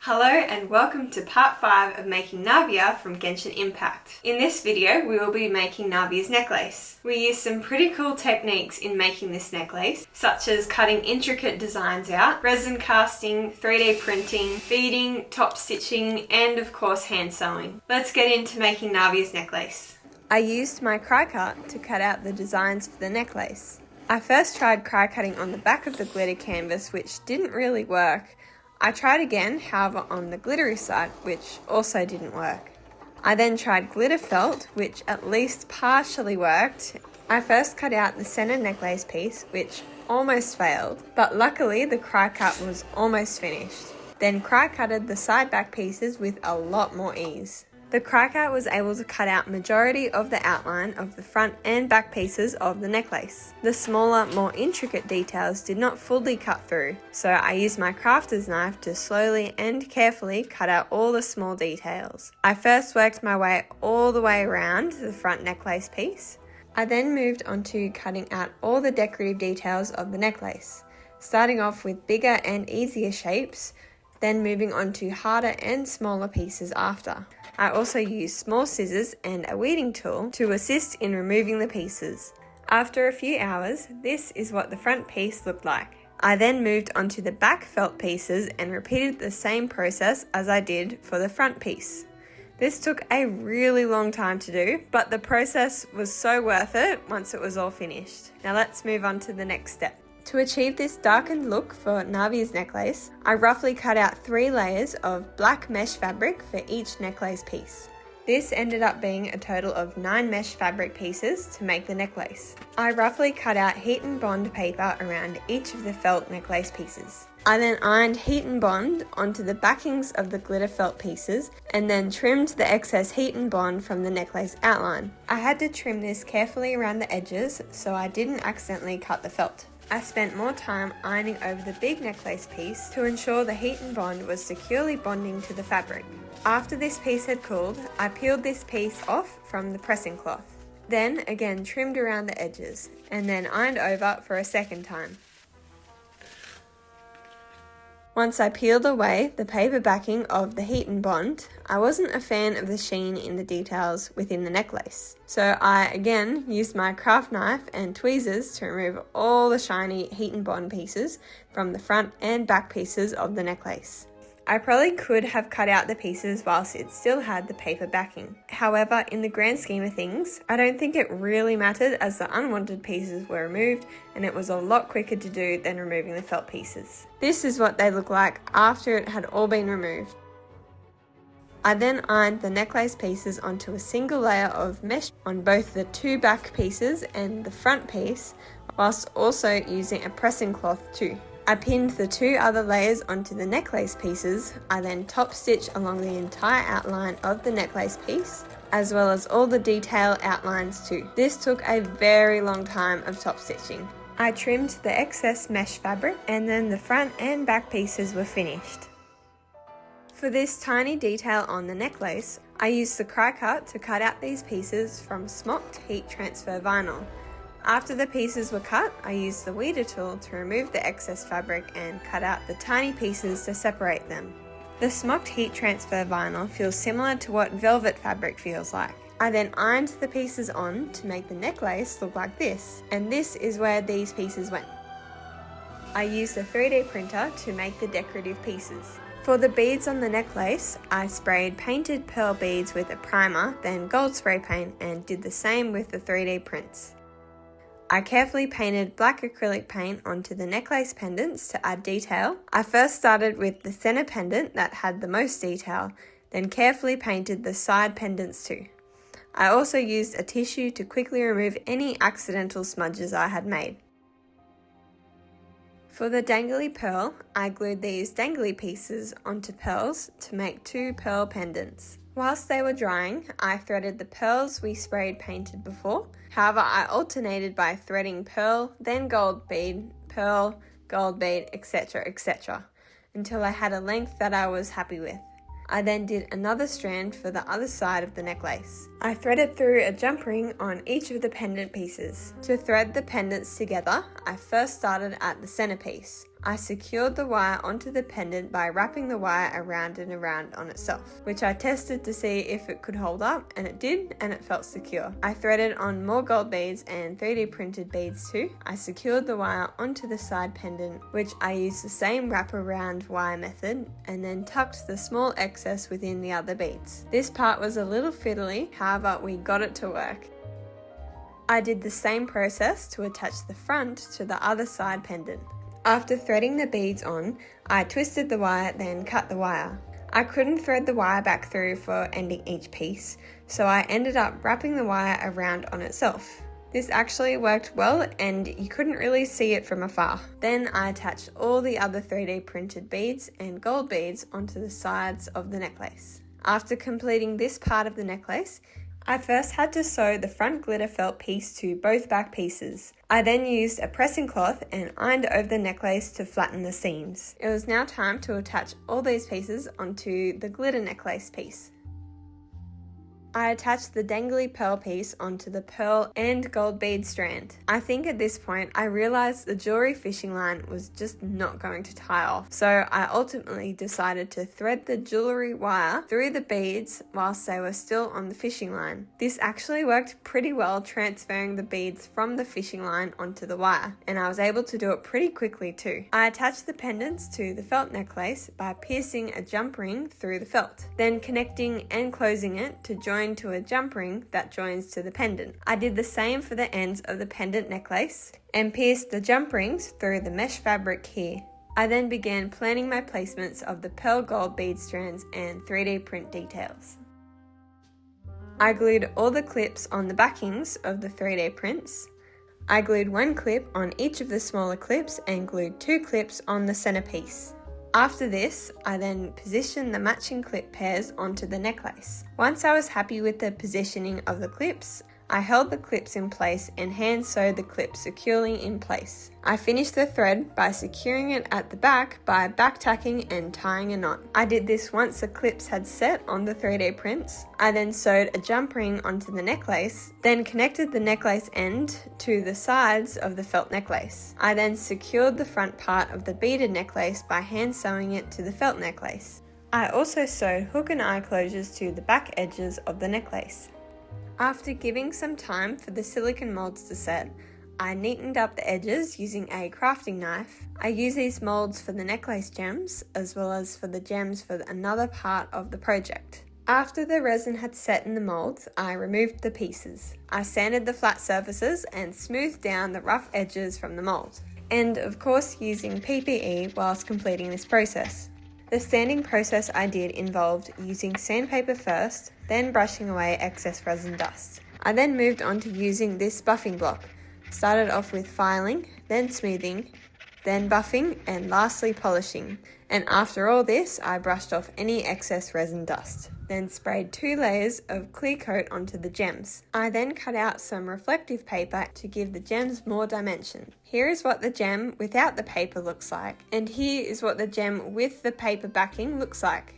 Hello and welcome to part 5 of making Navia from Genshin Impact. In this video we will be making Navia's necklace. We used some pretty cool techniques in making this necklace, such as cutting intricate designs out, resin casting, 3D printing, beading, top stitching, and of course hand sewing. Let's get into making Navia's necklace. I used my Cricut to cut out the designs for the necklace. I first tried Cricutting on the back of the glitter canvas, which didn't really work. I tried again, however, on the glittery side, which also didn't work. I then tried glitter felt, which at least partially worked. I first cut out the center necklace piece, which almost failed, but luckily the Cricut was almost finished. Then Cricutted the side back pieces with a lot more ease. The Cricut was able to cut out majority of the outline of the front and back pieces of the necklace. The smaller, more intricate details did not fully cut through, so I used my crafter's knife to slowly and carefully cut out all the small details. I first worked my way all the way around the front necklace piece. I then moved on to cutting out all the decorative details of the necklace, starting off with bigger and easier shapes, then moving on to harder and smaller pieces after. I also used small scissors and a weeding tool to assist in removing the pieces. After a few hours, this is what the front piece looked like. I then moved onto the back felt pieces and repeated the same process as I did for the front piece. This took a really long time to do, but the process was so worth it once it was all finished. Now let's move on to the next step. To achieve this darkened look for Navia's necklace, I roughly cut out 3 layers of black mesh fabric for each necklace piece. This ended up being a total of 9 mesh fabric pieces to make the necklace. I roughly cut out heat and bond paper around each of the felt necklace pieces. I then ironed heat and bond onto the backings of the glitter felt pieces and then trimmed the excess heat and bond from the necklace outline. I had to trim this carefully around the edges so I didn't accidentally cut the felt. I spent more time ironing over the big necklace piece to ensure the heat and bond was securely bonding to the fabric. After this piece had cooled, I peeled this piece off from the pressing cloth. Then again trimmed around the edges, and then ironed over for a second time. Once I peeled away the paper backing of the heat and bond, I wasn't a fan of the sheen in the details within the necklace. So I again used my craft knife and tweezers to remove all the shiny heat and bond pieces from the front and back pieces of the necklace. I probably could have cut out the pieces whilst it still had the paper backing. However, in the grand scheme of things, I don't think it really mattered as the unwanted pieces were removed and it was a lot quicker to do than removing the felt pieces. This is what they look like after it had all been removed. I then ironed the necklace pieces onto a single layer of mesh on both the 2 back pieces and the front piece, whilst also using a pressing cloth too. I pinned the 2 other layers onto the necklace pieces. I then top stitched along the entire outline of the necklace piece, as well as all the detail outlines too. This took a very long time of top stitching. I trimmed the excess mesh fabric and then the front and back pieces were finished. For this tiny detail on the necklace, I used the Cricut to cut out these pieces from smocked heat transfer vinyl. After the pieces were cut, I used the weeder tool to remove the excess fabric and cut out the tiny pieces to separate them. The smocked heat transfer vinyl feels similar to what velvet fabric feels like. I then ironed the pieces on to make the necklace look like this, and this is where these pieces went. I used a 3D printer to make the decorative pieces. For the beads on the necklace, I sprayed painted pearl beads with a primer, then gold spray paint, and did the same with the 3D prints. I carefully painted black acrylic paint onto the necklace pendants to add detail. I first started with the center pendant that had the most detail, then carefully painted the side pendants too. I also used a tissue to quickly remove any accidental smudges I had made. For the dangly pearl, I glued these dangly pieces onto pearls to make 2 pearl pendants. Whilst they were drying, I threaded the pearls we sprayed painted before. However, I alternated by threading pearl, then gold bead, pearl, gold bead, etc. until I had a length that I was happy with. I then did another strand for the other side of the necklace. I threaded through a jump ring on each of the pendant pieces. To thread the pendants together, I first started at the centerpiece. I secured the wire onto the pendant by wrapping the wire around and around on itself, which I tested to see if it could hold up, and it did, and it felt secure. I threaded on more gold beads and 3D printed beads too. I secured the wire onto the side pendant, which I used the same wraparound wire method, and then tucked the small excess within the other beads. This part was a little fiddly, however we got it to work. I did the same process to attach the front to the other side pendant. After threading the beads on, I twisted the wire, then cut the wire. I couldn't thread the wire back through for ending each piece, so I ended up wrapping the wire around on itself. This actually worked well and you couldn't really see it from afar. Then I attached all the other 3D printed beads and gold beads onto the sides of the necklace. After completing this part of the necklace, I first had to sew the front glitter felt piece to both back pieces. I then used a pressing cloth and ironed over the necklace to flatten the seams. It was now time to attach all these pieces onto the glitter necklace piece. I attached the dangly pearl piece onto the pearl and gold bead strand. I think at this point I realised the jewellery fishing line was just not going to tie off, so I ultimately decided to thread the jewellery wire through the beads whilst they were still on the fishing line. This actually worked pretty well, transferring the beads from the fishing line onto the wire, and I was able to do it pretty quickly too. I attached the pendants to the felt necklace by piercing a jump ring through the felt, then connecting and closing it to join to a jump ring that joins to the pendant. I did the same for the ends of the pendant necklace and pierced the jump rings through the mesh fabric here. I then began planning my placements of the pearl gold bead strands and 3D print details. I glued all the clips on the backings of the 3D prints. I glued one clip on each of the smaller clips and glued 2 clips on the centerpiece. After this, I then positioned the matching clip pairs onto the necklace. Once I was happy with the positioning of the clips, I held the clips in place and hand sewed the clips securely in place. I finished the thread by securing it at the back by back tacking and tying a knot. I did this once the clips had set on the 3D prints. I then sewed a jump ring onto the necklace, then connected the necklace end to the sides of the felt necklace. I then secured the front part of the beaded necklace by hand sewing it to the felt necklace. I also sewed hook and eye closures to the back edges of the necklace. After giving some time for the silicone molds to set, I neatened up the edges using a crafting knife. I use these molds for the necklace gems as well as for the gems for another part of the project. After the resin had set in the molds, I removed the pieces. I sanded the flat surfaces and smoothed down the rough edges from the mold, and of course using PPE whilst completing this process. The sanding process I did involved using sandpaper first, then brushing away excess resin dust. I then moved on to using this buffing block. Started off with filing, then smoothing, then buffing, and lastly polishing. And after all this, I brushed off any excess resin dust. Then sprayed 2 layers of clear coat onto the gems. I then cut out some reflective paper to give the gems more dimension. Here is what the gem without the paper looks like, and here is what the gem with the paper backing looks like.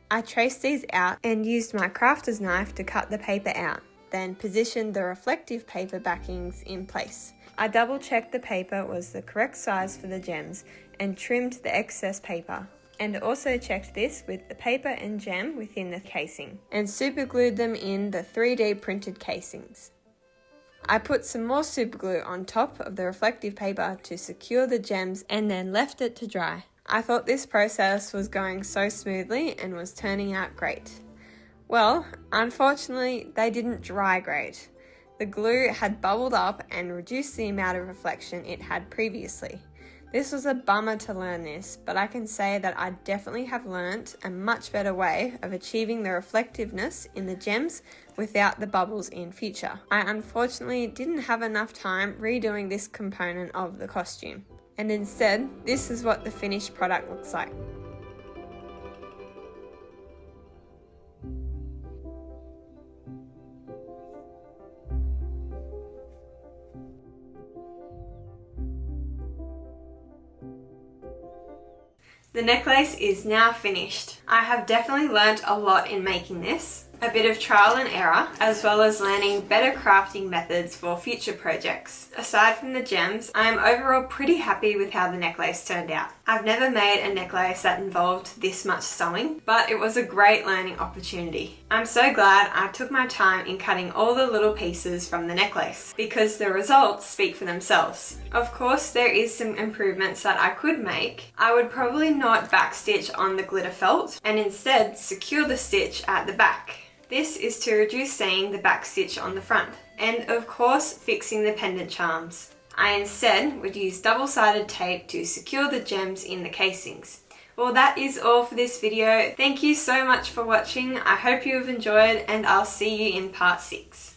I traced these out and used my crafter's knife to cut the paper out, then positioned the reflective paper backings in place. I double checked the paper was the correct size for the gems and trimmed the excess paper, and also checked this with the paper and gem within the casing, and super glued them in the 3D printed casings. I put some more super glue on top of the reflective paper to secure the gems and then left it to dry. I thought this process was going so smoothly and was turning out great. Well, unfortunately, they didn't dry great. The glue had bubbled up and reduced the amount of reflection it had previously. This was a bummer to learn this, but I can say that I definitely have learnt a much better way of achieving the reflectiveness in the gems without the bubbles in future. I unfortunately didn't have enough time redoing this component of the costume, and instead, this is what the finished product looks like. The necklace is now finished. I have definitely learnt a lot in making this. a bit of trial and error, as well as learning better crafting methods for future projects. Aside from the gems, I am overall pretty happy with how the necklace turned out. I've never made a necklace that involved this much sewing, but it was a great learning opportunity. I'm so glad I took my time in cutting all the little pieces from the necklace, because the results speak for themselves. Of course, there is some improvements that I could make. I would probably not backstitch on the glitter felt, and instead secure the stitch at the back. This is to reduce seeing the back stitch on the front, and of course fixing the pendant charms. I instead would use double-sided tape to secure the gems in the casings. Well, that is all for this video. Thank you so much for watching. I hope you have enjoyed, and I'll see you in part 6.